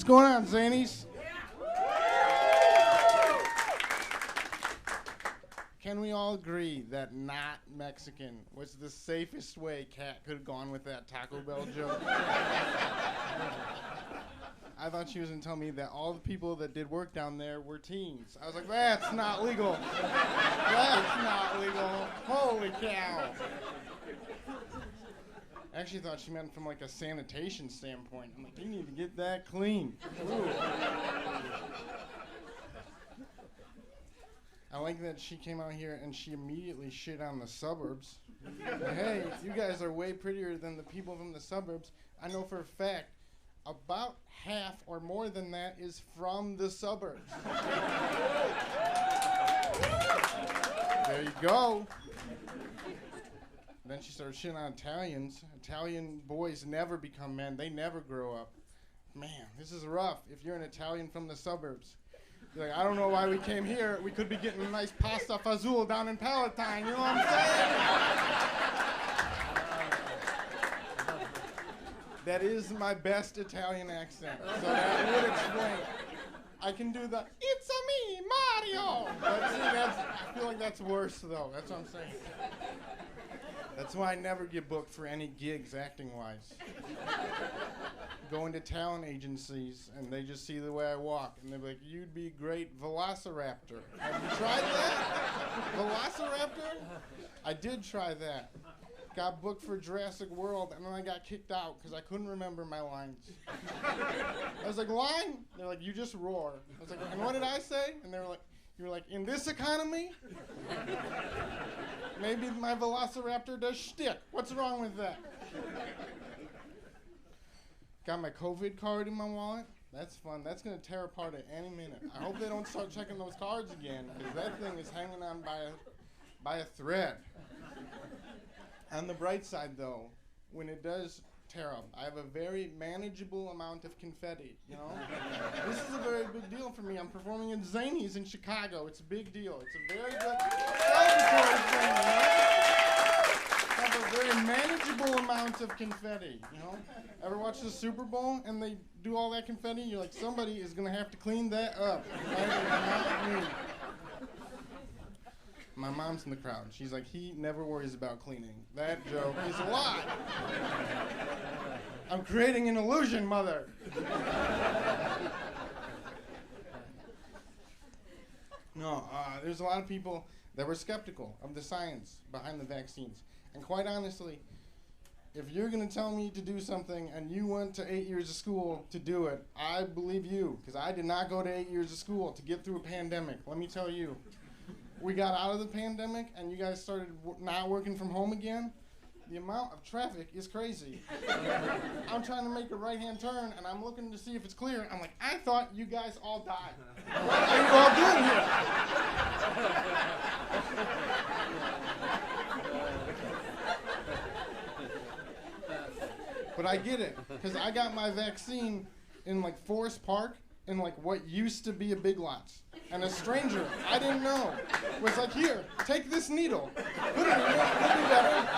What's going on, Zanies? Can we all agree that not Mexican was the safest way Kat could have gone with that Taco Bell joke? I thought she was going to tell me that all the people that did work down there were teens. I was like, that's not legal. That's not legal. Holy cow. I actually thought she meant from like a sanitation standpoint. I'm like, you need to get that clean. Ooh. I like that she came out here and she immediately shit on the suburbs. But hey, you guys are way prettier than the people from the suburbs. I know for a fact about half or more than that is from the suburbs. There you go. Then she started shitting on Italians. Italian boys never become men. They never grow up. Man, this is rough if you're an Italian from the suburbs. You're like, I don't know why we came here. We could be getting a nice pasta fazool down in Palatine. You know what I'm saying? That is my best Italian accent. So that would explain. I can do the, it's a me, Mario. But see, I feel like that's worse, though. That's what I'm saying. That's why I never get booked for any gigs acting-wise. Go into talent agencies, and they just see the way I walk, and they're like, you'd be a great Velociraptor. Have you tried that? Velociraptor? I did try that. Got booked for Jurassic World, and then I got kicked out because I couldn't remember my lines. I was like, line? They're like, you just roar. I was like, and what did I say? And they were like, you were like, in this economy? Maybe my Velociraptor does shtick. What's wrong with that? Got my COVID card in my wallet. That's fun. That's going to tear apart at any minute. I hope they don't start checking those cards again, because that thing is hanging on by a thread. On the bright side, though, when it does tear up, I have a very manageable amount of confetti, you know? This is a very big deal for me. I'm performing in Zanie's in Chicago. It's a big deal. It's a very good celebratory thing, you know? I have a very manageable amount of confetti, you know? Ever watch the Super Bowl and they do all that confetti? You're like, somebody is going to have to clean that up. Right? Not me. My mom's in the crowd. She's like, he never worries about cleaning. That joke is a lie. I'm creating an illusion, mother. No, there's a lot of people that were skeptical of the science behind the vaccines. And quite honestly, if you're going to tell me to do something and you went to 8 years of school to do it, I believe you, because I did not go to 8 years of school to get through a pandemic. Let me tell you. We got out of the pandemic and you guys started not working from home again. The amount of traffic is crazy. I'm trying to make a right-hand turn and I'm looking to see if it's clear. I'm like, I thought you guys all died. What are you all doing here? But I get it, because I got my vaccine in like Forest Park in like what used to be a Big Lots. And a stranger, I didn't know, was like, here, take this needle. Put it in your better.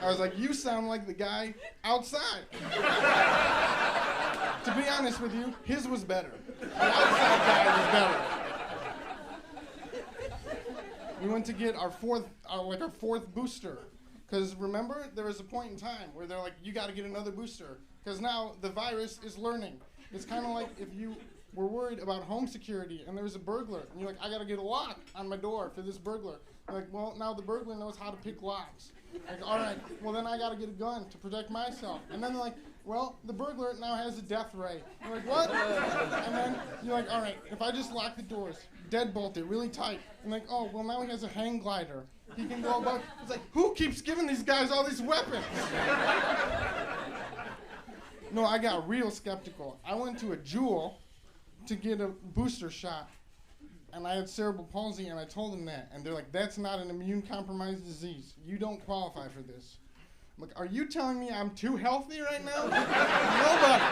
I was like, you sound like the guy outside. To be honest with you, his was better. The outside guy was better. We went to get our fourth booster. Because remember, there was a point in time where they're like, you got to get another booster. Because now the virus is learning. It's kind of like if you were worried about home security and there was a burglar. And you're like, I got to get a lock on my door for this burglar. You're like, well, now the burglar knows how to pick locks. Like, all right, well, then I got to get a gun to protect myself. And then they're like, well, the burglar now has a death ray. You're like, what? And then you're like, all right, if I just lock the doors, deadbolt it really tight. And like, oh, well, now he has a hang glider. He can go above. It's like, who keeps giving these guys all these weapons? No, I got real skeptical. I went to a Jewel to get a booster shot, and I had cerebral palsy, and I told them that. And they're like, that's not an immune-compromised disease. You don't qualify for this. I'm like, are you telling me I'm too healthy right now? Nobody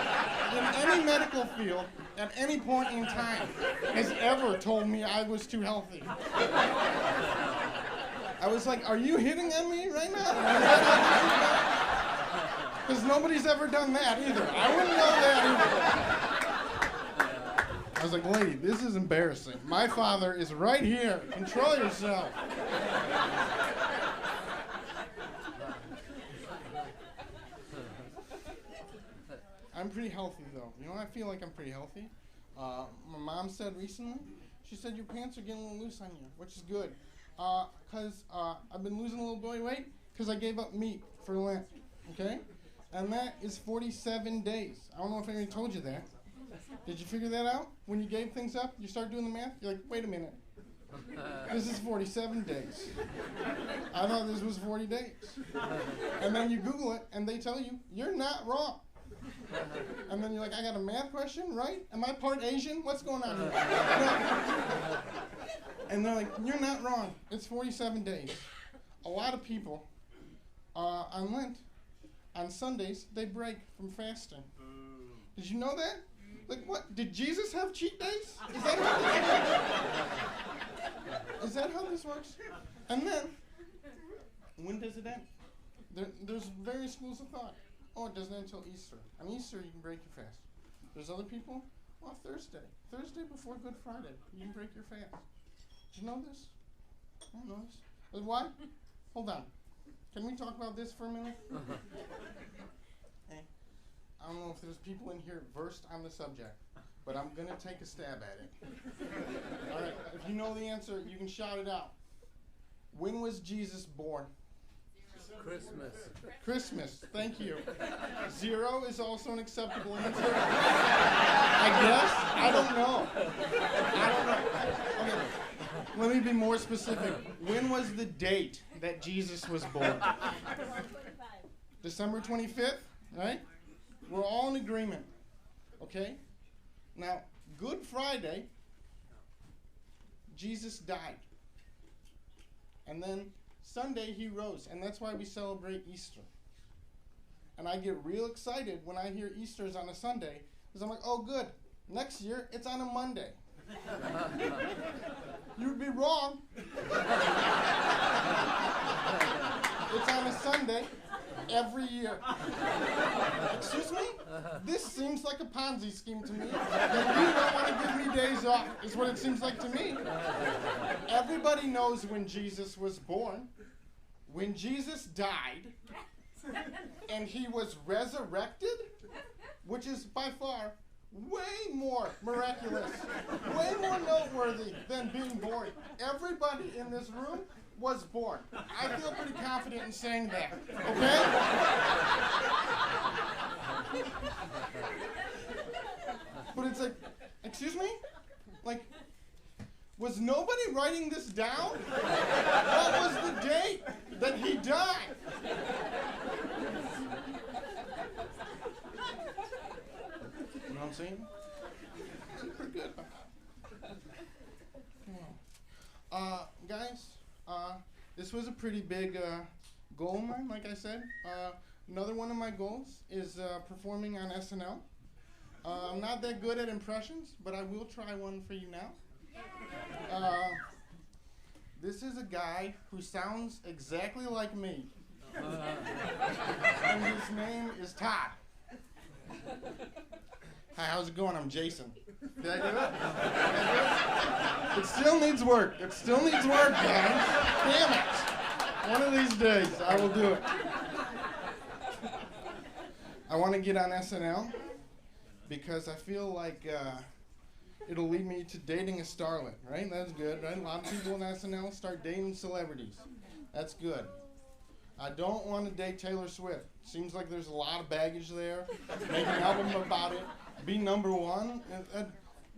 in any medical field at any point in time has ever told me I was too healthy. I was like, are you hitting on me right now? Because nobody's ever done that either. I wouldn't know that either. I was like, lady, this is embarrassing. My father is right here. Control yourself. I'm pretty healthy, though. You know, I feel like I'm pretty healthy. My mom said recently, she said, your pants are getting a little loose on you, which is good. Because I've been losing a little body weight because I gave up meat for Lent, okay? And that is 47 days. I don't know if anybody told you that. Did you figure that out? When you gave things up, you start doing the math, you're like, wait a minute. This is 47 days. I thought this was 40 days. And then you Google it, and they tell you, you're not wrong. And then you're like, I got a math question, right? Am I part Asian? What's going on here? And they're like, you're not wrong. It's 47 days. A lot of people on Lent, on Sundays, they break from fasting. Did you know that? Like, what? Did Jesus have cheat days? Is that how this works? And then, when does it end? There's various schools of thought. Oh, it doesn't end until Easter. On Easter, you can break your fast. There's other people, well, Thursday. Thursday before Good Friday, you can break your fast. Did you know this? I don't know this. Why? Hold on. Can we talk about this for a minute? Hey, I don't know if there's people in here versed on the subject, but I'm going to take a stab at it. All right, if you know the answer, you can shout it out. When was Jesus born? Christmas. Christmas, thank you. 0 is also an acceptable answer. I guess. I don't know. Okay. Let me be more specific. When was the date that Jesus was born? December 25th, right? We're all in agreement, okay? Now, Good Friday, Jesus died. And then Sunday, he rose, and that's why we celebrate Easter. And I get real excited when I hear Easter's on a Sunday, because I'm like, oh, good. Next year, it's on a Monday. You'd be wrong. It's on a Sunday every year. Excuse me? This seems like a Ponzi scheme to me. And you don't want to give me days off, is what it seems like to me. Everybody knows when Jesus was born. When Jesus died, and he was resurrected, which is by far way more miraculous, way more noteworthy than being born. Everybody in this room was born. I feel pretty confident in saying that, okay? But it's like, excuse me? Like, was nobody writing this down? What was the date that he died? You know what I'm saying? It's pretty good. Guys, this was a pretty big goal of mine, like I said. Another one of my goals is performing on SNL. I'm not that good at impressions, but I will try one for you now. This is a guy who sounds exactly like me. And his name is Todd. Hi, how's it going? I'm Jason. Did I do it? It still needs work. It still needs work, guys. Damn it. One of these days, I will do it. I want to get on SNL because I feel like it'll lead me to dating a starlet, right? That's good, right? A lot of people in SNL start dating celebrities. That's good. I don't want to date Taylor Swift. Seems like there's a lot of baggage there. Make an album about it. Be number one.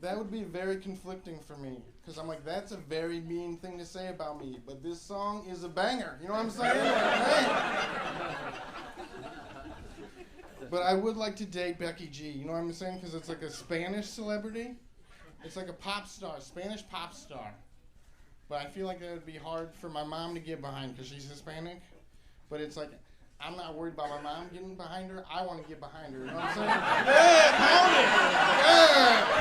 That would be very conflicting for me. Because I'm like, that's a very mean thing to say about me. But this song is a banger. You know what I'm saying? Like, but I would like to date Becky G. You know what I'm saying? Because it's like a Spanish celebrity. It's like a pop star, Spanish pop star. But I feel like that would be hard for my mom to get behind because she's Hispanic. But it's like, I'm not worried about my mom getting behind her. I want to get behind her. You know what I'm saying? Yeah, pound it! Yeah!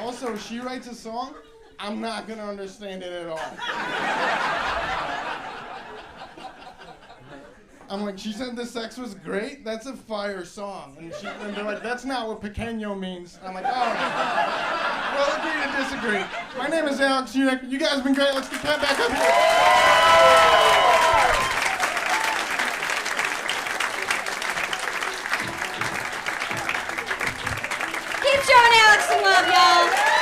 Also, if she writes a song, I'm not going to understand it at all. I'm like, she said the sex was great? That's a fire song. And they're like, that's not what pequeño means. I'm like, oh. Well, agree to disagree. My name is Alex Hudec. You guys have been great. Let's get Pat back up here. Keep showing Alex some love, y'all.